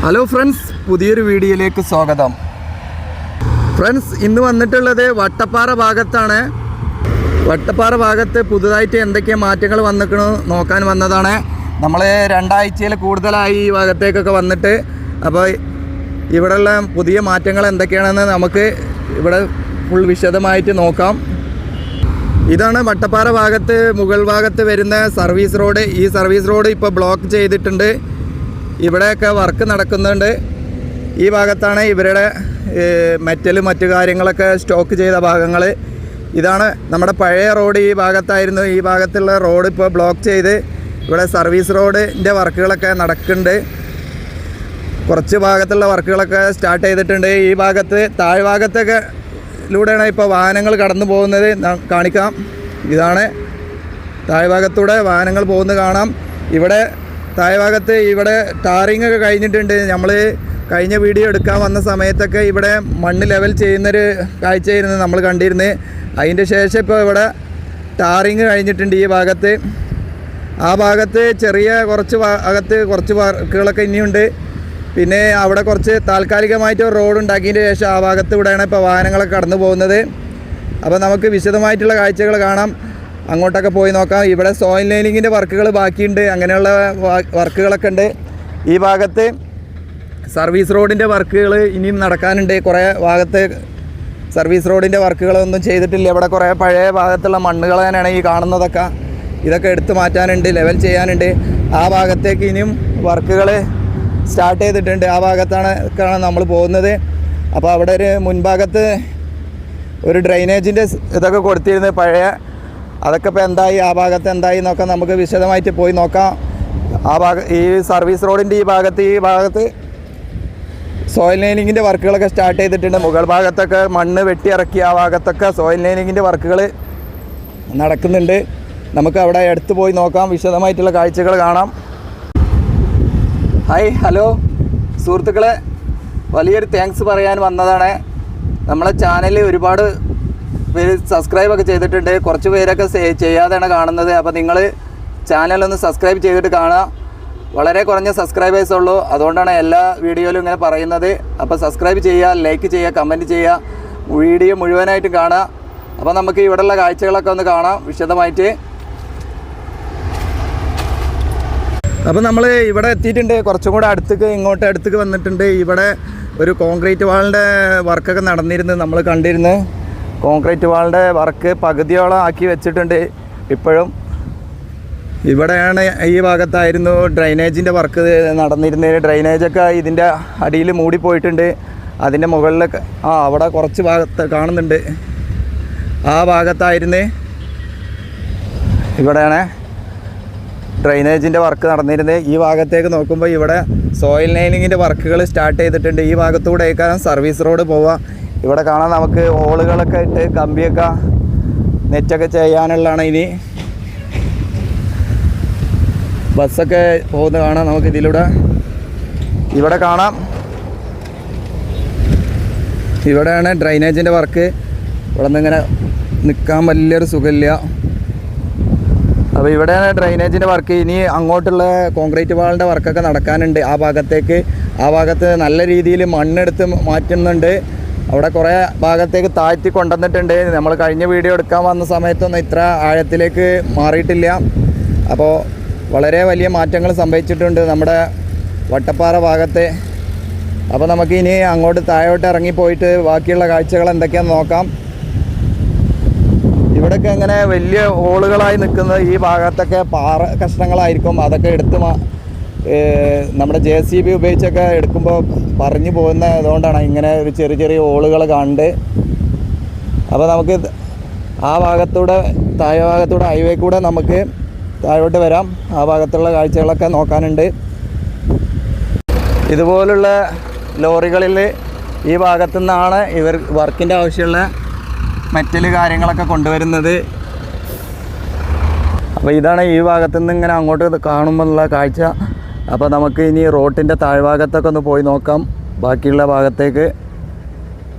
Hello friends, പുതിയൊരു വീഡിയോയിലേക്ക് സ്വാഗതം. ഫ്രണ്ട്സ്, ഇന്ന് വന്നിട്ടുള്ളത് വട്ടപ്പാറ ഭാഗത്താണ്. വട്ടപ്പാറ ഭാഗത്ത് പുതുതായിട്ട് എന്തൊക്കെ മാറ്റങ്ങൾ വന്നിക്കണോ നോക്കാൻ വന്നതാണ്. നമ്മൾ 2 ആഴ്ചയിൽ കൂടുതലായി ഈ ഭാഗത്തേക്കൊക്കെ വന്നിട്ട്. അപ്പോൾ ഇവിടെയുള്ള പുതിയ മാറ്റങ്ങൾ എന്തൊക്കെയാണെന്ന് നമുക്ക് ഇവിടെ ഫുൾ വിശദമായിട്ട് നോക്കാം. ഇതാണ് വട്ടപ്പാറ ഭാഗത്ത് മുകൾ ഭാഗത്ത് വരുന്ന സർവീസ് റോഡ്. ഈ സർവീസ് റോഡ് ഇപ്പോൾ ബ്ലോക്ക് ചെയ്തിട്ടുണ്ട്. ഇവിടെയൊക്കെ വർക്ക് നടക്കുന്നുണ്ട്. ഈ ഭാഗത്താണ് ഇവരുടെ മെറ്റൽ മറ്റു കാര്യങ്ങളൊക്കെ സ്റ്റോക്ക് ചെയ്ത ഭാഗങ്ങൾ. ഇതാണ് നമ്മുടെ പഴയ റോഡ്. ഈ ഭാഗത്തായിരുന്നു. ഈ ഭാഗത്തുള്ള റോഡ് ഇപ്പോൾ ബ്ലോക്ക് ചെയ്ത് ഇവിടെ സർവീസ് റോഡിൻ്റെ വർക്കുകളൊക്കെ നടക്കുന്നുണ്ട്. കുറച്ച് ഭാഗത്തുള്ള വർക്കുകളൊക്കെ സ്റ്റാർട്ട് ചെയ്തിട്ടുണ്ട്. ഈ ഭാഗത്ത് താഴ്ഭാഗത്തൊക്കെ ലൂടെയാണ് ഇപ്പോൾ വാഹനങ്ങൾ കടന്നു പോകുന്നത്. കാണിക്കാം. ഇതാണ് താഴ്ഭാഗത്തൂടെ വാഹനങ്ങൾ പോകുന്നത് കാണാം. ഇവിടെ താഴ്ഭാഗത്ത് ഇവിടെ ടാറിങ് ഒക്കെ കഴിഞ്ഞിട്ടുണ്ട്. നമ്മൾ കഴിഞ്ഞ വീഡിയോ എടുക്കാൻ വന്ന സമയത്തൊക്കെ ഇവിടെ മണ്ണ് ലെവൽ ചെയ്യുന്നൊരു കാഴ്ചയായിരുന്നു നമ്മൾ കണ്ടിരുന്നത്. അതിൻ്റെ ശേഷം ഇപ്പോൾ ഇവിടെ ടാറിങ് കഴിഞ്ഞിട്ടുണ്ട്. ഈ ഭാഗത്ത് ആ ഭാഗത്ത് ചെറിയ കുറച്ച് ഭാഗത്ത് കുറച്ച് വർക്കുകളൊക്കെ ഇനിയുണ്ട്. പിന്നെ അവിടെ കുറച്ച് താൽക്കാലികമായിട്ട് ഒരു റോഡ് ഉണ്ടാക്കിയതിൻ്റെ ശേഷം ആ ഭാഗത്ത് ഇവിടെയാണ് ഇപ്പോൾ വാഹനങ്ങളൊക്കെ കടന്നു പോകുന്നത്. അപ്പോൾ നമുക്ക് വിശദമായിട്ടുള്ള കാഴ്ചകൾ കാണാം. അങ്ങോട്ടൊക്കെ പോയി നോക്കാം. ഇവിടെ സോയിൽ ലൈനിങ്ങിൻ്റെ വർക്കുകൾ ബാക്കിയുണ്ട്. അങ്ങനെയുള്ള വർക്കുകളൊക്കെ ഉണ്ട്. ഈ ഭാഗത്ത് സർവീസ് റോഡിൻ്റെ വർക്കുകൾ ഇനിയും നടക്കാനുണ്ട്. കുറേ ഭാഗത്ത് സർവീസ് റോഡിൻ്റെ വർക്കുകളൊന്നും ചെയ്തിട്ടില്ല. ഇവിടെ കുറേ പഴയ ഭാഗത്തുള്ള മണ്ണുകൾ തന്നെയാണ് ഈ കാണുന്നതൊക്കെ. ഇതൊക്കെ എടുത്തു മാറ്റാനുണ്ട്, ലെവൽ ചെയ്യാനുണ്ട്. ആ ഭാഗത്തേക്ക് ഇനിയും വർക്കുകൾ സ്റ്റാർട്ട് ചെയ്തിട്ടുണ്ട്. ആ ഭാഗത്താണ് നമ്മൾ പോകുന്നത്. അപ്പോൾ അവിടെ ഒരു മുൻഭാഗത്ത് ഒരു ഡ്രെയിനേജിൻ്റെ ഇതൊക്കെ കൊടുത്തിരുന്നത് പഴയ. അതൊക്കെ ഇപ്പോൾ എന്തായി, ആ ഭാഗത്ത് എന്തായി എന്നൊക്കെ നമുക്ക് വിശദമായിട്ട് പോയി നോക്കാം. ഈ സർവീസ് റോഡിൻ്റെ ഈ ഭാഗത്ത് സോയിൽ ലൈനിങ്ങിൻ്റെ വർക്കുകളൊക്കെ സ്റ്റാർട്ട് ചെയ്തിട്ടുണ്ട്. മുകൾ ഭാഗത്തൊക്കെ മണ്ണ് വെട്ടിയിറക്കി ആ ഭാഗത്തൊക്കെ സോയിൽ ലൈനിങ്ങിൻ്റെ വർക്കുകൾ നടക്കുന്നുണ്ട്. നമുക്ക് അവിടെ അടുത്ത് പോയി നോക്കാം, വിശദമായിട്ടുള്ള കാഴ്ചകൾ കാണാം. ഹായ്, ഹലോ സുഹൃത്തുക്കളെ, വലിയൊരു താങ്ക്സ് പറയാൻ വന്നതാണ്. നമ്മളെ ചാനൽ ഒരുപാട് പേര് സബ്സ്ക്രൈബൊക്കെ ചെയ്തിട്ടുണ്ട്. കുറച്ച് പേരൊക്കെ ചെയ്യാതെയാണ് കാണുന്നത്. അപ്പോൾ നിങ്ങൾ ചാനലൊന്ന് സബ്സ്ക്രൈബ് ചെയ്തിട്ട് കാണുക. വളരെ കുറഞ്ഞ സബ്സ്ക്രൈബേഴ്സ് ഉള്ളൂ. അതുകൊണ്ടാണ് എല്ലാ വീഡിയോയിലും ഇങ്ങനെ പറയുന്നത്. അപ്പോൾ സബ്സ്ക്രൈബ് ചെയ്യുക, ലൈക്ക് ചെയ്യുക, കമൻറ്റ് ചെയ്യുക, വീഡിയോ മുഴുവനായിട്ട് കാണുക. അപ്പോൾ നമുക്ക് ഇവിടെയുള്ള കാഴ്ചകളൊക്കെ ഒന്ന് കാണാം വിശദമായിട്ട്. അപ്പോൾ നമ്മൾ ഇവിടെ എത്തിയിട്ടുണ്ട്. കുറച്ചും കൂടെ ഇങ്ങോട്ട് അടുത്തേക്ക് വന്നിട്ടുണ്ട്. ഇവിടെ ഒരു കോൺക്രീറ്റ് വാളിൻ്റെ വർക്കൊക്കെ നടന്നിരുന്നു, നമ്മൾ കണ്ടിരുന്നു. കോൺക്രീറ്റ് വാളിൻ്റെ വർക്ക് പകുതിയോളം ആക്കി വെച്ചിട്ടുണ്ട്. ഇപ്പോഴും ഇവിടെയാണ് ഈ ഭാഗത്തായിരുന്നു ഡ്രൈനേജിൻ്റെ വർക്ക് നടന്നിരുന്നത്. ഡ്രൈനേജൊക്കെ ഇതിൻ്റെ അടിയിൽ മൂടിപ്പോയിട്ടുണ്ട്. അതിൻ്റെ മുകളിലൊക്കെ അവിടെ കുറച്ച് ഭാഗത്ത് കാണുന്നുണ്ട്. ആ ഭാഗത്തായിരുന്നു ഇവിടെയാണ് ഡ്രൈനേജിൻ്റെ വർക്ക് നടന്നിരുന്നത്. ഈ ഭാഗത്തേക്ക് നോക്കുമ്പോൾ ഇവിടെ സോയിൽ ലൈനിങ്ങിൻ്റെ വർക്കുകൾ സ്റ്റാർട്ട് ചെയ്തിട്ടുണ്ട്. ഈ ഭാഗത്തൂടെയൊക്കെ സർവീസ് റോഡ് പോവുക. ഇവിടെ കാണാൻ നമുക്ക് ഹോളുകളൊക്കെ ഇട്ട് കമ്പിയൊക്കെ നെറ്റൊക്കെ ചെയ്യാനുള്ളതാണ്. ഇനി ബസ്സൊക്കെ പോകുന്നത് കാണാം നമുക്ക് ഇതിലൂടെ. ഇവിടെ കാണാം, ഇവിടെയാണ് ഡ്രൈനേജിൻ്റെ വർക്ക്. ഇവിടെ നിന്ന് ഇങ്ങനെ നിൽക്കാൻ വലിയൊരു സുഖമില്ല. അപ്പോൾ ഇവിടെയാണ് ഡ്രൈനേജിൻ്റെ വർക്ക്. ഇനി അങ്ങോട്ടുള്ള കോൺക്രീറ്റ് വാളിൻ്റെ വർക്കൊക്കെ നടക്കാനുണ്ട്. ആ ഭാഗത്ത് നല്ല രീതിയിൽ മണ്ണെടുത്ത് മാറ്റുന്നുണ്ട്. അവിടെ കുറേ ഭാഗത്തേക്ക് താഴ്ത്തി കൊണ്ടുവന്നിട്ടുണ്ട്. നമ്മൾ കഴിഞ്ഞ വീഡിയോ എടുക്കാൻ വന്ന സമയത്തൊന്നും ഇത്ര ആഴത്തിലേക്ക് മാറിയിട്ടില്ല. അപ്പോൾ വളരെ വലിയ മാറ്റങ്ങൾ സംഭവിച്ചിട്ടുണ്ട് നമ്മുടെ വട്ടപ്പാറ ഭാഗത്ത്. അപ്പോൾ നമുക്ക് ഇനി അങ്ങോട്ട് താഴോട്ട് ഇറങ്ങിപ്പോയിട്ട് ബാക്കിയുള്ള കാഴ്ചകൾ എന്തൊക്കെയാണെന്ന് നോക്കാം. ഇവിടെയൊക്കെ ഇങ്ങനെ വലിയ ഹോളുകളായി നിൽക്കുന്നത് ഈ ഭാഗത്തൊക്കെ പാറ കഷ്ണങ്ങളായിരിക്കും. അതൊക്കെ എടുത്ത് നമ്മുടെ JCB ഉപയോഗിച്ചൊക്കെ എടുക്കുമ്പോൾ പറഞ്ഞു പോകുന്ന അതുകൊണ്ടാണ് ഇങ്ങനെ ഒരു ചെറിയ ഹോളുകൾ കാണുന്നുണ്ട്. അപ്പോൾ നമുക്ക് ആ ഭാഗത്തൂടെ താഴെ ഹൈവേ കൂടെ നമുക്ക് താഴോട്ട് വരാം. ആ ഭാഗത്തുള്ള കാഴ്ചകളൊക്കെ നോക്കാനുണ്ട്. ഇതുപോലുള്ള ലോറികളിൽ ഈ ഭാഗത്തു നിന്നാണ് ഇവർ വർക്കിൻ്റെ ആവശ്യമുള്ള മെറ്റൽ കാര്യങ്ങളൊക്കെ കൊണ്ടുവരുന്നത്. അപ്പോൾ ഇതാണ് ഈ ഭാഗത്തുനിന്ന് ഇങ്ങനെ അങ്ങോട്ട് കാണുമ്പോഴുള്ള കാഴ്ച. അപ്പോൾ നമുക്ക് ഇനി റോഡിൻ്റെ താഴ്ഭാഗത്തൊക്കെ ഒന്ന് പോയി നോക്കാം. ബാക്കിയുള്ള ഭാഗത്തേക്ക്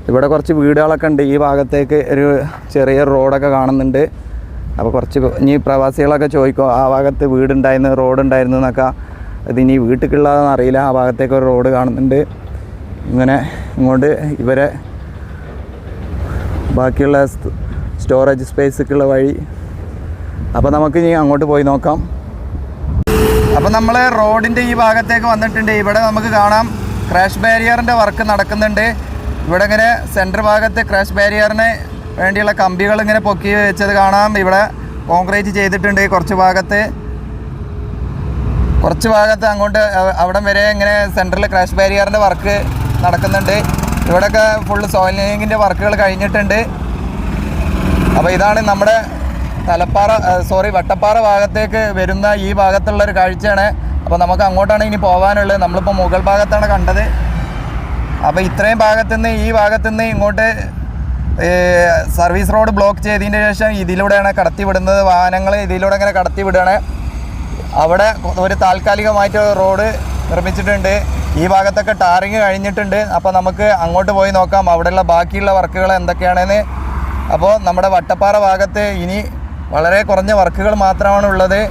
ഇവിടെ കുറച്ച് വീടുകളൊക്കെ ഉണ്ട്. ഈ ഭാഗത്തേക്ക് ഒരു ചെറിയ റോഡൊക്കെ കാണുന്നുണ്ട്. അപ്പോൾ കുറച്ച് ഇനി പ്രവാസികളൊക്കെ ചോദിക്കും ആ ഭാഗത്ത് വീടുണ്ടായിരുന്നു റോഡുണ്ടായിരുന്നു എന്നൊക്കെ. ഇതിനി വീട്ടിലേക്കുള്ളതെന്ന് അറിയില്ല. ആ ഭാഗത്തേക്ക് ഒരു റോഡ് കാണുന്നുണ്ട്. ഇങ്ങനെ ഇങ്ങോട്ട് ഇവരെ ബാക്കിയുള്ള സ്റ്റോറേജ് സ്പേസൊക്കെയുള്ള വഴി. അപ്പോൾ നമുക്ക് ഇനി അങ്ങോട്ട് പോയി നോക്കാം. അപ്പോൾ നമ്മൾ റോഡിൻ്റെ ഈ ഭാഗത്തേക്ക് വന്നിട്ടുണ്ട്. ഇവിടെ നമുക്ക് കാണാം ക്രാഷ് ബാരിയറിൻ്റെ വർക്ക് നടക്കുന്നുണ്ട്. ഇവിടെ ഇങ്ങനെ സെൻറ്റർ ഭാഗത്ത് ക്രാഷ് ബാരിയറിന് വേണ്ടിയുള്ള കമ്പികൾ ഇങ്ങനെ പൊക്കി വെച്ചത് കാണാം. ഇവിടെ കോൺക്രീറ്റ് ചെയ്തിട്ടുണ്ട്. കുറച്ച് ഭാഗത്ത് അങ്ങോട്ട് അവിടം വരെ ഇങ്ങനെ സെൻറ്ററിൽ ക്രാഷ് ബാരിയറിൻ്റെ വർക്ക് നടക്കുന്നുണ്ട്. ഇവിടെയൊക്കെ ഫുള്ള് സോയിൽ ലേയിങ്ങിൻ്റെ വർക്കുകൾ കഴിഞ്ഞിട്ടുണ്ട്. അപ്പോൾ ഇതാണ് നമ്മുടെ വട്ടപ്പാറ ഭാഗത്തേക്ക് വരുന്ന ഈ ഭാഗത്തുള്ളൊരു കാഴ്ചയാണ്. അപ്പോൾ നമുക്ക് അങ്ങോട്ടാണ് ഇനി പോകാനുള്ളത്. നമ്മളിപ്പോൾ മുകൾ ഭാഗത്താണ് കണ്ടത്. അപ്പോൾ ഇത്രയും ഭാഗത്തുനിന്ന് ഈ ഭാഗത്തുനിന്ന് ഇങ്ങോട്ട് സർവീസ് റോഡ് ബ്ലോക്ക് ചെയ്തതിന് ശേഷം ഇതിലൂടെയാണ് കടത്തി വിടുന്നത്. വാഹനങ്ങൾ ഇതിലൂടെ ഇങ്ങനെ കടത്തി വിടുകയാണ്. അവിടെ ഒരു താൽക്കാലികമായിട്ട് റോഡ് നിർമ്മിച്ചിട്ടുണ്ട്. ഈ ഭാഗത്തൊക്കെ ടാറിങ് കഴിഞ്ഞിട്ടുണ്ട്. അപ്പോൾ നമുക്ക് അങ്ങോട്ട് പോയി നോക്കാം അവിടെയുള്ള ബാക്കിയുള്ള വർക്കുകൾ എന്തൊക്കെയാണെന്ന്. അപ്പോൾ നമ്മുടെ വട്ടപ്പാറ ഭാഗത്ത് ഇനി വളരെ കുറഞ്ഞ വർക്കുകൾ മാത്രമാണ് ഉള്ളത്.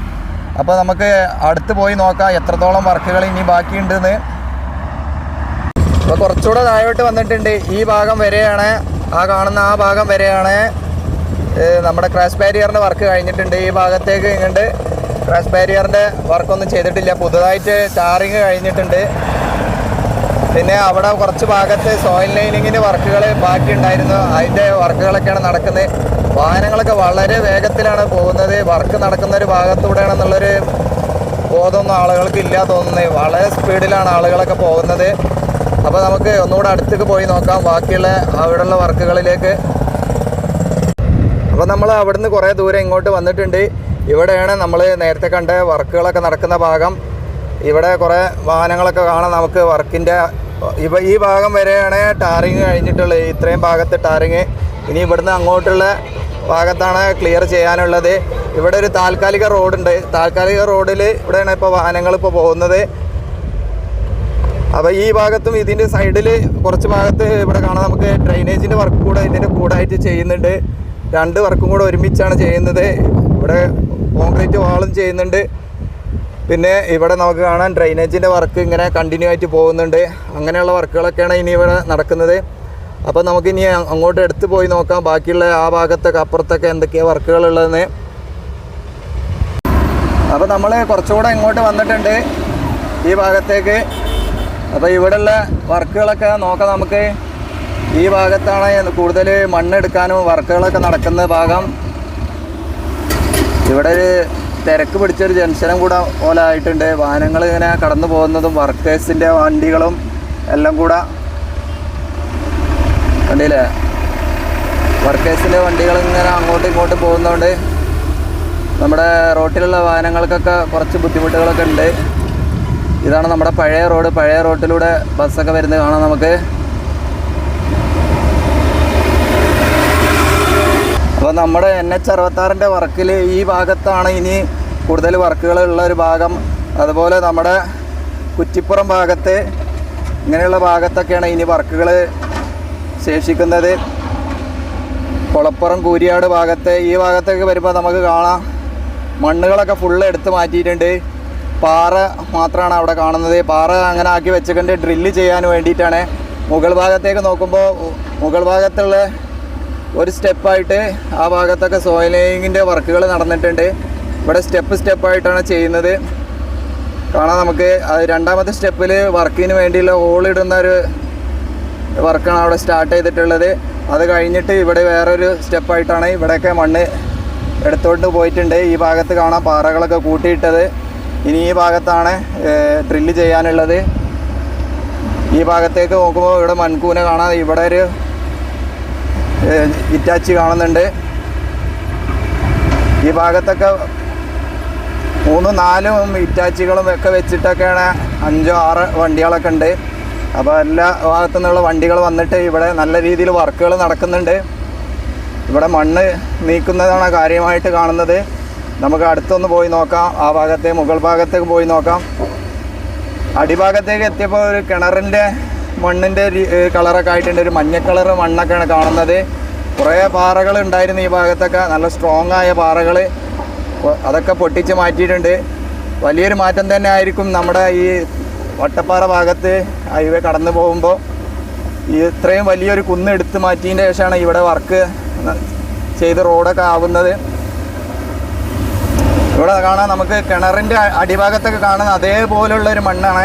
അപ്പോൾ നമുക്ക് അടുത്ത് പോയി നോക്കാം എത്രത്തോളം വർക്കുകൾ ഇനി ബാക്കിയുണ്ടെന്ന്. അപ്പോൾ കുറച്ചുകൂടെ താഴോട്ട് വന്നിട്ടുണ്ട്. ഈ ഭാഗം വരെയാണ്, ആ കാണുന്ന ആ ഭാഗം വരെയാണ് നമ്മുടെ ക്രാഷ് ബാരിയറിൻ്റെ വർക്ക് കഴിഞ്ഞിട്ടുണ്ട്. ഈ ഭാഗത്തേക്ക് ഇങ്ങോട്ട് ക്രാഷ് ബാരിയറിൻ്റെ വർക്കൊന്നും ചെയ്തിട്ടില്ല. പുതുതായിട്ട് ടാറിങ് കഴിഞ്ഞിട്ടുണ്ട്. പിന്നെ അവിടെ കുറച്ച് ഭാഗത്ത് സോയിൽ ലൈനിങ്ങിൻ്റെ വർക്കുകൾ ബാക്കി ഉണ്ടായിരുന്നു. അതിൻ്റെ വർക്കുകളൊക്കെയാണ് നടക്കുന്നത്. വാഹനങ്ങളൊക്കെ വളരെ വേഗത്തിലാണ് പോകുന്നത്. വർക്ക് നടക്കുന്ന ഒരു ഭാഗത്തൂടെയാണെന്നുള്ളൊരു ബോധമൊന്നും ആളുകൾക്ക് ഇല്ല തോന്നുന്നത്. വളരെ സ്പീഡിലാണ് ആളുകളൊക്കെ പോകുന്നത്. അപ്പോൾ നമുക്ക് ഒന്നുകൂടെ അടുത്തേക്ക് പോയി നോക്കാം ബാക്കിയുള്ള അവിടെയുള്ള വർക്കുകളിലേക്ക്. അപ്പോൾ നമ്മൾ അവിടുന്ന് കുറേ ദൂരം ഇങ്ങോട്ട് വന്നിട്ടുണ്ട്. ഇവിടെയാണ് നമ്മൾ നേരത്തെ കണ്ട വർക്കുകളൊക്കെ നടക്കുന്ന ഭാഗം. ഇവിടെ കുറേ വാഹനങ്ങളൊക്കെ കാണാം നമുക്ക്. വർക്കിൻ്റെ ഈ ഭാഗം വരെയാണ് ടാറിങ് കഴിഞ്ഞിട്ടുള്ളത്. ഇത്രയും ഭാഗത്ത് ടാറിങ്. ഇനി ഇവിടുന്ന് അങ്ങോട്ടുള്ള ഭാഗത്താണ് ക്ലിയർ ചെയ്യാനുള്ളത്. ഇവിടെ ഒരു താൽക്കാലിക റോഡുണ്ട്. താൽക്കാലിക റോഡിൽ ഇവിടെയാണ് ഇപ്പോൾ വാഹനങ്ങളിപ്പോൾ പോകുന്നത്. അപ്പോൾ ഈ ഭാഗത്തും ഇതിൻ്റെ സൈഡിൽ കുറച്ച് ഭാഗത്ത് ഇവിടെ കാണാം നമുക്ക് ഡ്രെയിനേജിൻ്റെ വർക്ക് കൂടെ ഇതിൻ്റെ കൂടായിട്ട് ചെയ്യുന്നുണ്ട്. രണ്ട് വർക്കും കൂടെ ഒരുമിച്ചാണ് ചെയ്യുന്നത്. ഇവിടെ കോൺക്രീറ്റ് വാളും ചെയ്യുന്നുണ്ട്. പിന്നെ ഇവിടെ നമുക്ക് കാണാൻ ഡ്രെയിനേജിൻ്റെ വർക്ക് ഇങ്ങനെ കണ്ടിന്യൂ ആയിട്ട് പോകുന്നുണ്ട്. അങ്ങനെയുള്ള വർക്കുകളൊക്കെയാണ് ഇനി ഇവിടെ നടക്കുന്നത്. അപ്പോൾ നമുക്കിനി അങ്ങോട്ട് എടുത്ത് പോയി നോക്കാം ബാക്കിയുള്ള ആ ഭാഗത്തൊക്കെ അപ്പുറത്തൊക്കെ എന്തൊക്കെയാണ് വർക്കുകളുള്ളതെന്ന്. അപ്പോൾ നമ്മൾ കുറച്ചുകൂടെ ഇങ്ങോട്ട് വന്നിട്ടുണ്ട് ഈ ഭാഗത്തേക്ക്. അപ്പോൾ ഇവിടെയുള്ള വർക്കുകളൊക്കെ നോക്കാം നമുക്ക്. ഈ ഭാഗത്താണ് കൂടുതൽ മണ്ണെടുക്കാനും വർക്കുകളൊക്കെ നടക്കുന്ന ഭാഗം. ഇവിടെ ഒരു തിരക്ക് പിടിച്ചൊരു ജംഗ്ഷനും കൂടെ പോലെ ആയിട്ടുണ്ട്. വാഹനങ്ങൾ ഇങ്ങനെ കടന്നു പോകുന്നതും വർക്കേഴ്സിൻ്റെ വണ്ടികളും എല്ലാം കൂടെ കണ്ടില്ലേ. വർക്കേഴ്സിൻ്റെ വണ്ടികൾ ഇങ്ങനെ അങ്ങോട്ടും ഇങ്ങോട്ടും പോകുന്നതുകൊണ്ട് നമ്മുടെ റോട്ടിലുള്ള വാഹനങ്ങൾക്കൊക്കെ കുറച്ച് ബുദ്ധിമുട്ടുകളൊക്കെ ഉണ്ട്. ഇതാണ് നമ്മുടെ പഴയ റോഡ്. പഴയ റോട്ടിലൂടെ ബസ്സൊക്കെ വരുന്നത് കാണാം നമുക്ക്. അപ്പോൾ നമ്മുടെ NH66 വർക്കിൽ ഈ ഭാഗത്താണ് ഇനി കൂടുതൽ വർക്കുകളുള്ള ഒരു ഭാഗം. അതുപോലെ നമ്മുടെ കുറ്റിപ്പുറം ഭാഗത്ത് ഇങ്ങനെയുള്ള ഭാഗത്തൊക്കെയാണ് ഇനി വർക്കുകൾ ശേഷിക്കുന്നത്. കുളപ്പുറം കൂരിയാട് ഭാഗത്ത് ഈ ഭാഗത്തേക്ക് വരുമ്പോൾ നമുക്ക് കാണാം മണ്ണുകളൊക്കെ ഫുള്ള് എടുത്ത് മാറ്റിയിട്ടുണ്ട്. പാറ മാത്രമാണ് അവിടെ കാണുന്നത്. പാറ അങ്ങനെ ആക്കി വെച്ചിട്ടുണ്ട് ഡ്രില്ല് ചെയ്യാൻ വേണ്ടിയിട്ടാണ്. മുകൾ ഭാഗത്തേക്ക് നോക്കുമ്പോൾ മുകൾ ഭാഗത്തുള്ള ഒരു സ്റ്റെപ്പായിട്ട് ആ ഭാഗത്തൊക്കെ സോയിൽ ലേയിങ്ങിൻ്റെ വർക്കുകൾ നടന്നിട്ടുണ്ട്. ഇവിടെ സ്റ്റെപ്പായിട്ടാണ് ചെയ്യുന്നത് കാണാം നമുക്ക്. അത് രണ്ടാമത്തെ സ്റ്റെപ്പിൽ വർക്കിന് വേണ്ടിയുള്ള ഹോളിടുന്ന ഒരു വർക്കാണ് അവിടെ സ്റ്റാർട്ട് ചെയ്തിട്ടുള്ളത്. അത് കഴിഞ്ഞിട്ട് ഇവിടെ വേറൊരു സ്റ്റെപ്പായിട്ടാണ് ഇവിടെയൊക്കെ മണ്ണ് എടുത്തോണ്ട് പോയിട്ടുണ്ട്. ഈ ഭാഗത്ത് കാണാം പാറകളൊക്കെ കൂട്ടിയിട്ടത്. ഇനി ഈ ഭാഗത്താണ് ഡ്രില്ല് ചെയ്യാനുള്ളത്. ഈ ഭാഗത്തേക്ക് നോക്കുമ്പോൾ ഇവിടെ മൺകൂന കാണാം. ഇവിടെ ഒരു ഇറ്റാച്ചി കാണുന്നുണ്ട്. ഈ ഭാഗത്തൊക്കെ 3-4 ഇറ്റാച്ചികളും ഒക്കെ വെച്ചിട്ടൊക്കെയാണ് 5-6 വണ്ടികളൊക്കെ ഉണ്ട്. അപ്പോൾ എല്ലാ ഭാഗത്തു നിന്നുള്ള വണ്ടികൾ വന്നിട്ട് ഇവിടെ നല്ല രീതിയിൽ വർക്കുകൾ നടക്കുന്നുണ്ട്. ഇവിടെ മണ്ണ് നീക്കുന്നതാണ് കാര്യമായിട്ട് കാണുന്നത്. നമുക്ക് അടുത്തൊന്ന് പോയി നോക്കാം. ആ ഭാഗത്തെ മുകൾ ഭാഗത്തേക്ക് പോയി നോക്കാം. അടിഭാഗത്തേക്ക് എത്തിയപ്പോൾ ഒരു കിണറിൻ്റെ മണ്ണിൻ്റെ കളറൊക്കെ ആയിട്ടുണ്ട്. ഒരു മഞ്ഞ കളർ മണ്ണൊക്കെയാണ് കാണുന്നത്. കുറേ പാറകൾ ഉണ്ടായിരുന്നു ഈ ഭാഗത്തൊക്കെ. നല്ല സ്ട്രോങ് ആയ പാറകൾ, അതൊക്കെ പൊട്ടിച്ച് മാറ്റിയിട്ടുണ്ട്. വലിയൊരു മാറ്റം തന്നെ ആയിരിക്കും നമ്മുടെ ഈ വട്ടപ്പാറ ഭാഗത്ത് ഹൈവേ കടന്നു പോകുമ്പോൾ. ഈ ഇത്രയും വലിയൊരു കുന്ന് എടുത്ത് മാറ്റിയതിൻ്റെ ശേഷമാണ് ഇവിടെ വർക്ക് ചെയ്ത് റോഡൊക്കെ ആവുന്നത്. ഇവിടെ കാണാൻ നമുക്ക് കിണറിൻ്റെ അടിഭാഗത്തൊക്കെ കാണുന്ന അതേപോലുള്ളൊരു മണ്ണാണ്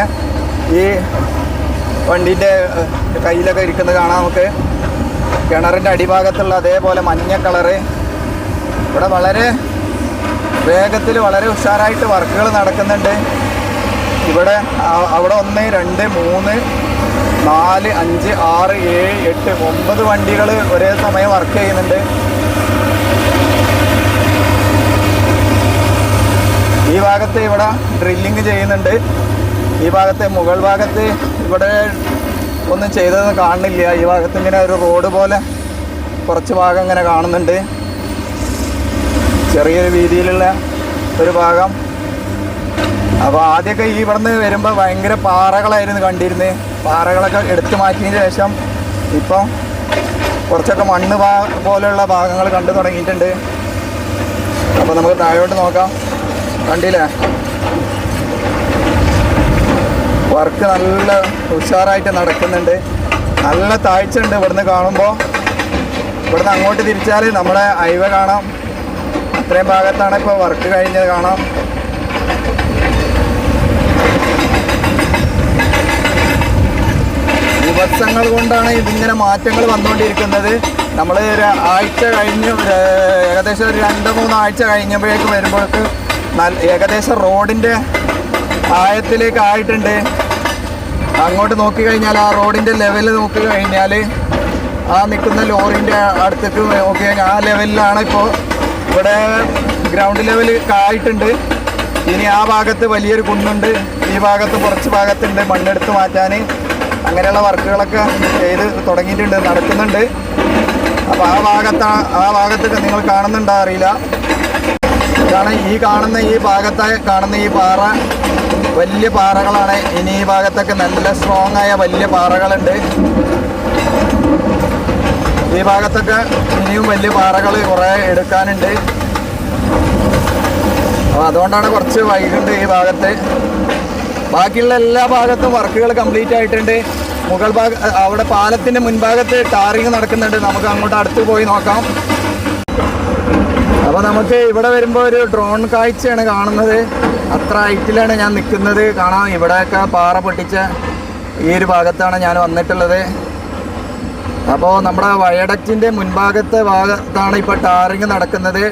ഈ വണ്ടീൻ്റെ കയ്യിലൊക്കെ ഇരിക്കുന്നത് കാണാം. നമുക്ക് കിണറിൻ്റെ അടിഭാഗത്തുള്ള അതേപോലെ മഞ്ഞ കളറ്. ഇവിടെ വളരെ വേഗത്തിൽ വളരെ ഉഷാറായിട്ട് വർക്കുകൾ നടക്കുന്നുണ്ട്. ഇവിടെ അവിടെ 1 2 3 4 5 6 7 8 9 വണ്ടികൾ ഒരേ സമയം വർക്ക് ചെയ്യുന്നുണ്ട്. ഈ ഭാഗത്ത് ഇവിടെ ഡ്രില്ലിങ് ചെയ്യുന്നുണ്ട്. ഈ ഭാഗത്ത് മുകൾ ഭാഗത്ത് ഇവിടെ ഒന്നും ചെയ്തതൊന്നും കാണുന്നില്ല. ഈ ഭാഗത്ത് ഇങ്ങനെ ഒരു റോഡ് പോലെ കുറച്ച് ഭാഗം ഇങ്ങനെ കാണുന്നുണ്ട്, ചെറിയൊരു വീതിയിലുള്ള ഒരു ഭാഗം. അപ്പോൾ ആദ്യമൊക്കെ ഈ ഇവിടുന്ന് വരുമ്പോൾ ഭയങ്കര പാറകളായിരുന്നു കണ്ടിരുന്നത്. പാറകളൊക്കെ എടുത്തു മാറ്റിയതിന് ശേഷം ഇപ്പം കുറച്ചൊക്കെ മണ്ണ് പോലെയുള്ള ഭാഗങ്ങൾ കണ്ടു തുടങ്ങിയിട്ടുണ്ട്. അപ്പോൾ നമുക്ക് താഴോട്ട് നോക്കാം. കണ്ടില്ലേ, വർക്ക് നല്ല ഉഷാറായിട്ട് നടക്കുന്നുണ്ട്. നല്ല താഴ്ച ഉണ്ട് ഇവിടുന്ന് കാണുമ്പോൾ. ഇവിടുന്ന് അങ്ങോട്ട് തിരിച്ചാൽ നമ്മുടെ ഹൈവേ കാണാം. അത്രയും ഭാഗത്താണ് ഇപ്പോൾ വർക്ക് കഴിഞ്ഞത് കാണാം. ദിവസങ്ങൾ കൊണ്ടാണ് ഇതിങ്ങനെ മാറ്റങ്ങൾ വന്നുകൊണ്ടിരിക്കുന്നത്. നമ്മൾ ഒരു ആഴ്ച കഴിഞ്ഞ് ഏകദേശം ഒരു 2-3 ആഴ്ച കഴിഞ്ഞപ്പോഴേക്ക് വരുമ്പോഴേക്ക് ഏകദേശം റോഡിൻ്റെ ആഴത്തിലേക്ക് ആയിട്ടുണ്ട്. അങ്ങോട്ട് നോക്കിക്കഴിഞ്ഞാൽ ആ റോഡിൻ്റെ ലെവൽ നോക്കി കഴിഞ്ഞാൽ ആ നിൽക്കുന്ന ലോറിൻ്റെ അടുത്തേക്ക് നോക്കി കഴിഞ്ഞാൽ ആ ലെവലിലാണ് ഇപ്പോൾ ഇവിടെ ഗ്രൗണ്ട് ലെവൽ ആയിട്ടുണ്ട്. ഇനി ആ ഭാഗത്ത് വലിയൊരു കുന്നുണ്ട്, ഈ ഭാഗത്ത് കുറച്ച് ഭാഗത്തുണ്ട് മണ്ണെടുത്ത് മാറ്റാൻ. അങ്ങനെയുള്ള വർക്കുകളൊക്കെ ചെയ്ത് തുടങ്ങിയിട്ടുണ്ട്, നടക്കുന്നുണ്ട്. അപ്പോൾ ആ ഭാഗത്തൊക്കെ നിങ്ങൾ കാണുന്നുണ്ടോ അറിയില്ല. ഇതാണ് ഈ ഭാഗത്തായി കാണുന്ന ഈ പാറ വലിയ പാറകളാണ്. ഇനി ഈ ഭാഗത്തൊക്കെ നല്ല സ്ട്രോങ് ആയ വലിയ പാറകളുണ്ട്. ഈ ഭാഗത്തൊക്കെ ഇനിയും വലിയ പാറകൾ കുറേ എടുക്കാനുണ്ട്. അപ്പോൾ അതുകൊണ്ടാണ് കുറച്ച് വൈകുണ്ട് ഈ ഭാഗത്ത്. ബാക്കിയുള്ള എല്ലാ ഭാഗത്തും വർക്കുകൾ കംപ്ലീറ്റ് ആയിട്ടുണ്ട്. മുകൾ അവിടെ പാലത്തിൻ്റെ മുൻഭാഗത്ത് ടാറിങ് നടക്കുന്നുണ്ട്. നമുക്ക് അങ്ങോട്ട് അടുത്ത് പോയി നോക്കാം. അപ്പോൾ നമുക്ക് ഇവിടെ വരുമ്പോൾ ഒരു ഡ്രോൺ കാഴ്ചയാണ് കാണുന്നത്. അത്ര ഹൈറ്റിലാണ് ഞാൻ നിൽക്കുന്നത്. കാണാം, ഇവിടെയൊക്കെ പാറ പൊട്ടിച്ച ഈ ഒരു ഭാഗത്താണ് ഞാൻ വന്നിട്ടുള്ളത്. അപ്പോൾ നമ്മുടെ വയഡക്റ്റിൻ്റെ മുൻഭാഗത്തെ ഭാഗത്താണ് ഇപ്പോൾ ടാറിങ് നടക്കുന്നത്.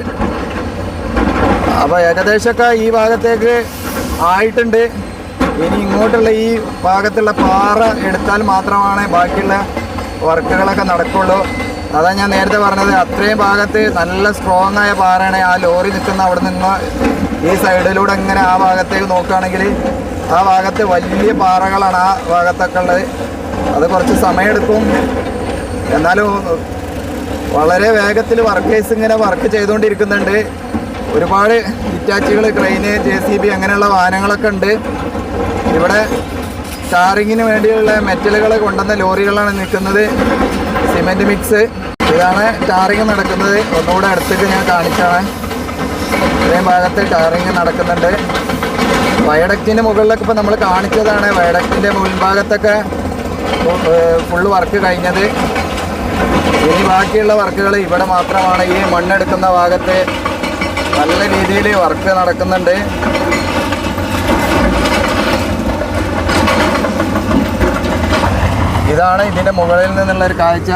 അപ്പോൾ ഏകദേശമൊക്കെ ഈ ഭാഗത്തേക്ക് ആയിട്ടുണ്ട്. ഇനി ഇങ്ങോട്ടുള്ള ഈ ഭാഗത്തുള്ള പാറ എടുത്താൽ മാത്രമാണ് ബാക്കിയുള്ള വർക്കുകളൊക്കെ നടക്കുള്ളൂ. അതാണ് ഞാൻ നേരത്തെ പറഞ്ഞത്. അത്രയും ഭാഗത്ത് നല്ല സ്ട്രോങ് ആയ പാറയാണ്. ആ ലോറി നിൽക്കുന്ന അവിടെ നിന്ന് ഈ സൈഡിലൂടെ ഇങ്ങനെ ആ ഭാഗത്തേക്ക് നോക്കുകയാണെങ്കിൽ ആ ഭാഗത്ത് വലിയ പാറകളാണ് ആ ഭാഗത്തൊക്കെ ഉള്ളത്. അത് കുറച്ച് സമയമെടുക്കും, എന്നാലും വളരെ വേഗത്തിൽ വർക്കേഴ്സ് ഇങ്ങനെ വർക്ക് ചെയ്തുകൊണ്ടിരിക്കുന്നുണ്ട്. ഒരുപാട് ഹിറ്റാച്ചികൾ, ക്രെയിന്, JCB അങ്ങനെയുള്ള വാഹനങ്ങളൊക്കെ ഉണ്ട്. ഇവിടെ ടാറിങ്ങിന് വേണ്ടിയുള്ള മെറ്റലുകൾ കൊണ്ടുവന്ന ലോറികളാണ് നിൽക്കുന്നത്. സിമെൻറ്റ് മിക്സ്, ഇതാണ് ടാറിങ് നടക്കുന്നത്. ഒന്നുകൂടെ അടുത്തേക്ക് ഞാൻ കാണിച്ചാണ്. ഇത്രയും ഭാഗത്ത് ടാറിങ് നടക്കുന്നുണ്ട്. വയഡക്റ്റിൻ്റെ മുകളിലൊക്കെ ഇപ്പോൾ നമ്മൾ കാണിച്ചതാണ്. വയഡക്റ്റിൻ്റെ മുൻഭാഗത്തൊക്കെ ഫുള്ള് വർക്ക് കഴിഞ്ഞത്. ഇനി ബാക്കിയുള്ള വർക്കുകൾ ഇവിടെ മാത്രമാണ്. ഈ മണ്ണെടുക്കുന്ന ഭാഗത്ത് നല്ല രീതിയിൽ വർക്ക് നടക്കുന്നുണ്ട്. ഇതാണ് ഇതിൻ്റെ മുകളിൽ നിന്നുള്ളൊരു കാഴ്ച.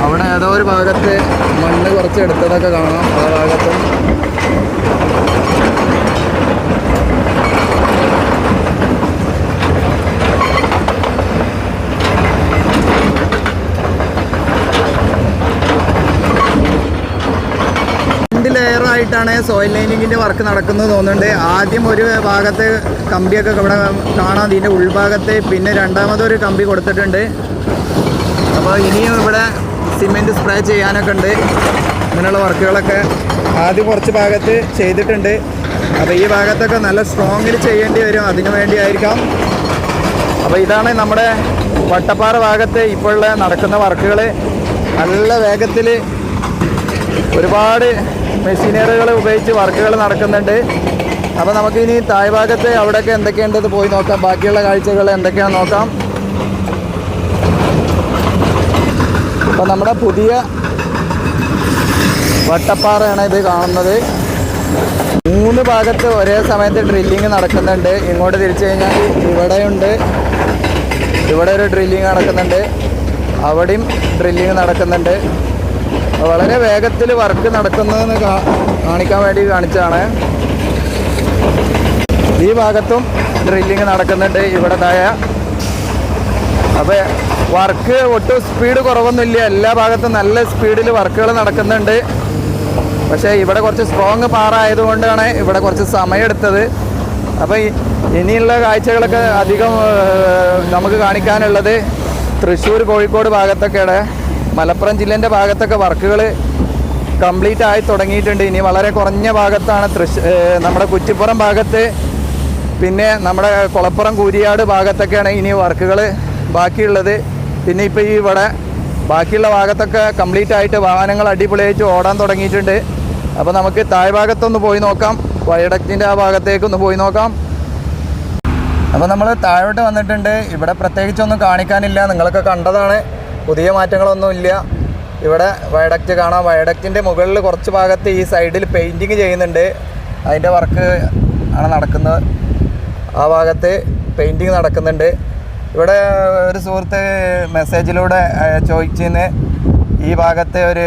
അവിടെ ഏതോ ഒരു ഭാഗത്ത് മണ്ണ് കുറച്ച് എടുത്തതൊക്കെ കാണാം. ആ ഭാഗത്തും ലെയറായിട്ടാണ് സോയിൽ ലൈനിങ്ങിൻ്റെ വർക്ക് നടക്കുന്നത് തോന്നുന്നുണ്ട്. ആദ്യം ഒരു ഭാഗത്ത് കമ്പിയൊക്കെ ഇവിടെ കാണാം, ഇതിൻ്റെ ഉൾഭാഗത്ത്. പിന്നെ രണ്ടാമതൊരു കമ്പി കൊടുത്തിട്ടുണ്ട്. അപ്പോൾ ഇനിയും ഇവിടെ സിമെൻറ്റ് സ്പ്രേ ചെയ്യാനൊക്കെ ഉണ്ട്. ഇങ്ങനെയുള്ള വർക്കുകളൊക്കെ ആദ്യം കുറച്ച് ഭാഗത്ത് ചെയ്തിട്ടുണ്ട്. അപ്പോൾ ഈ ഭാഗത്തൊക്കെ നല്ല സ്ട്രോങ്ങിൽ ചെയ്യേണ്ടി വരും, അതിനു വേണ്ടിയായിരിക്കാം. അപ്പോൾ ഇതാണ് നമ്മുടെ വട്ടപ്പാറ ഭാഗത്ത് ഇപ്പോഴുള്ള നടക്കുന്ന വർക്കുകൾ. നല്ല വേഗത്തിൽ ഒരുപാട് മെഷീനറികൾ ഉപയോഗിച്ച് വർക്കുകൾ നടക്കുന്നുണ്ട്. അപ്പോൾ നമുക്ക് ഇനി താഴ്ഭാഗത്ത് അവിടെയൊക്കെ എന്തൊക്കെയുണ്ടെന്ന് പോയി നോക്കാം. ബാക്കിയുള്ള കാഴ്ചകൾ എന്തൊക്കെയാണെന്ന് നോക്കാം. അപ്പോൾ നമ്മുടെ പുതിയ വട്ടപ്പാറയാണ് ഇത് കാണുന്നത്. 3 ഭാഗത്ത് ഒരേ സമയത്ത് ഡ്രില്ലിങ് നടക്കുന്നുണ്ട്. ഇങ്ങോട്ട് തിരിച്ചു കഴിഞ്ഞാൽ ഇവിടെയുണ്ട്, ഇവിടെ ഒരു ഡ്രില്ലിങ് നടക്കുന്നുണ്ട്, അവിടെയും ഡ്രില്ലിങ് നടക്കുന്നുണ്ട്. വളരെ വേഗത്തിൽ വർക്ക് നടക്കുന്നതെന്ന് കാണിക്കാൻ വേണ്ടി കാണിച്ചതാണ്. ഈ ഭാഗത്തും ഡ്രില്ലിങ് നടക്കുന്നുണ്ട് ഇവിടെ താഴെ. അപ്പോൾ വർക്ക് ഒട്ടും സ്പീഡ് കുറവൊന്നുമില്ല, എല്ലാ ഭാഗത്തും നല്ല സ്പീഡിൽ വർക്കുകൾ നടക്കുന്നുണ്ട്. പക്ഷേ ഇവിടെ കുറച്ച് സ്ട്രോങ് പാറ ആയതുകൊണ്ടാണ് ഇവിടെ കുറച്ച് സമയമെടുത്തത്. അപ്പോൾ ഇനിയുള്ള കാഴ്ചകളൊക്കെ അധികം നമുക്ക് കാണിക്കാനുള്ളത് തൃശ്ശൂർ, കോഴിക്കോട് ഭാഗത്തൊക്കെയാണ്. മലപ്പുറം ജില്ലേൻ്റെ ഭാഗത്തൊക്കെ വർക്കുകൾ കംപ്ലീറ്റ് ആയി തുടങ്ങിയിട്ടുണ്ട്. ഇനി വളരെ കുറഞ്ഞ ഭാഗത്താണ് നമ്മുടെ കുറ്റിപ്പുറം ഭാഗത്ത്, പിന്നെ നമ്മുടെ കുളപ്പുറം, കൂരിയാട് ഭാഗത്തൊക്കെയാണ് ഇനി വർക്കുകൾ ബാക്കിയുള്ളത്. പിന്നെ ഇപ്പോൾ ഈ ഇവിടെ ബാക്കിയുള്ള ഭാഗത്തൊക്കെ കംപ്ലീറ്റ് ആയിട്ട് വാഹനങ്ങൾ അടിപൊളിയായിട്ട് ഓടാൻ തുടങ്ങിയിട്ടുണ്ട്. അപ്പോൾ നമുക്ക് താഴ്ഭാഗത്തൊന്ന് പോയി നോക്കാം, വയഡക്റ്റിൻ്റെ ആ ഭാഗത്തേക്കൊന്ന് പോയി നോക്കാം. അപ്പോൾ നമ്മൾ താഴോട്ട് വന്നിട്ടുണ്ട്. ഇവിടെ പ്രത്യേകിച്ചൊന്നും കാണിക്കാനില്ല, നിങ്ങളൊക്കെ കണ്ടതാണ്, പുതിയ മാറ്റങ്ങളൊന്നും ഇല്ല. ഇവിടെ വയഡക്റ്റ് കാണാം. വയഡക്റ്റിൻ്റെ മുകളിൽ കുറച്ച് ഭാഗത്ത് ഈ സൈഡിൽ പെയിൻറ്റിങ് ചെയ്യുന്നുണ്ട്, അതിൻ്റെ വർക്ക് ആണ് നടക്കുന്നത്. ആ ഭാഗത്ത് പെയിൻറ്റിങ് നടക്കുന്നുണ്ട്. ഇവിടെ ഒരു സുഹൃത്ത് മെസ്സേജിലൂടെ ചോദിച്ചിന്ന് ഈ ഭാഗത്ത് ഒരു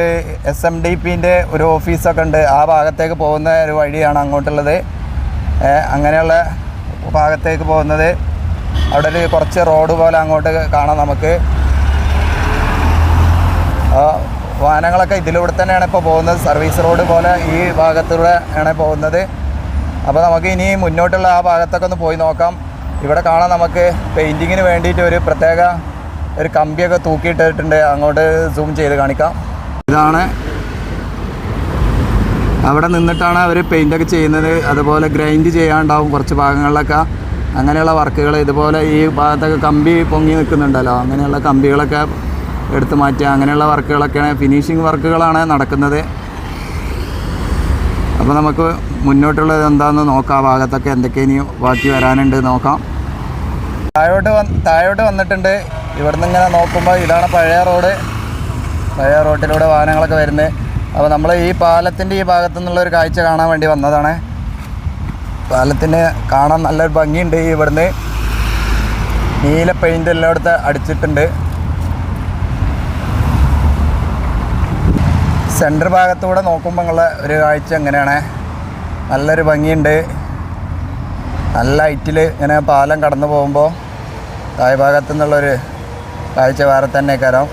SMDPൻ്റെ ഒരു ഓഫീസൊക്കെ ഉണ്ട്, ആ ഭാഗത്തേക്ക് പോകുന്ന ഒരു വഴിയാണ് അങ്ങോട്ടുള്ളത്. അങ്ങനെയുള്ള ഭാഗത്തേക്ക് പോകുന്നത് അവിടെ ഒരു കുറച്ച് റോഡ് പോലെ അങ്ങോട്ട് കാണാം നമുക്ക്. വാഹനങ്ങളൊക്കെ ഇതിലൂടെ തന്നെയാണ് ഇപ്പോൾ പോകുന്നത്, സർവീസ് റോഡ് പോലെ ഈ ഭാഗത്തൂടെ ആണ് പോകുന്നത്. അപ്പോൾ നമുക്ക് ഇനി മുന്നോട്ടുള്ള ആ ഭാഗത്തൊക്കെ ഒന്ന് പോയി നോക്കാം. ഇവിടെ കാണാം നമുക്ക് പെയിൻറ്റിങ്ങിന് വേണ്ടിയിട്ട് ഒരു പ്രത്യേക ഒരു കമ്പിയൊക്കെ തൂക്കിയിട്ടിട്ടുണ്ട്, അങ്ങോട്ട് സൂം ചെയ്ത് കാണിക്കാം. ഇതാണ്, അവിടെ നിന്നിട്ടാണ് അവർ പെയിൻ്റൊക്കെ ചെയ്യുന്നത്. അതുപോലെ ഗ്രൈൻഡ് ചെയ്യാനുണ്ടാവും കുറച്ച് ഭാഗങ്ങളിലൊക്കെ, അങ്ങനെയുള്ള വർക്കുകൾ. ഇതുപോലെ ഈ ഭാഗത്തൊക്കെ കമ്പി പൊങ്ങി നിൽക്കുന്നുണ്ടല്ലോ, അങ്ങനെയുള്ള കമ്പികളൊക്കെ എടുത്ത് മാറ്റുക, അങ്ങനെയുള്ള വർക്കുകളൊക്കെയാണ്, ഫിനിഷിങ് വർക്കുകളാണ് നടക്കുന്നത്. അപ്പോൾ നമുക്ക് മുന്നോട്ടുള്ളത് എന്താണെന്ന് നോക്കാം. ഭാഗത്തൊക്കെ എന്തൊക്കെ ഇനി ബാക്കി വരാനുണ്ട് നോക്കാം. താഴോട്ട് വന്നിട്ടുണ്ട്. ഇവിടുന്ന് ഇങ്ങനെ നോക്കുമ്പോൾ ഇതാണ് പഴയ റോഡ്. പഴയ റോഡിലൂടെ വാഹനങ്ങളൊക്കെ വരുന്നത്. അപ്പോൾ നമ്മൾ ഈ പാലത്തിൻ്റെ ഈ ഭാഗത്തു നിന്നുള്ളൊരു കാഴ്ച കാണാൻ വേണ്ടി വന്നതാണ്. പാലത്തിന് കാണാൻ നല്ലൊരു ഭംഗിയുണ്ട്. ഇവിടുന്ന് നീല പെയിൻ്റ് എല്ലായിടത്തും അടിച്ചിട്ടുണ്ട്. സെൻറ്റർ ഭാഗത്തൂടെ നോക്കുമ്പോൾ ഉള്ള ഒരു കാഴ്ച എങ്ങനെയാണ്, നല്ലൊരു ഭംഗിയുണ്ട്. നല്ല ഹൈറ്റിൽ ഇങ്ങനെ പാലം കടന്നു പോകുമ്പോൾ താഴ് ഭാഗത്തു നിന്നുള്ളൊരു കാഴ്ച വേറെ തന്നെ കയറാം.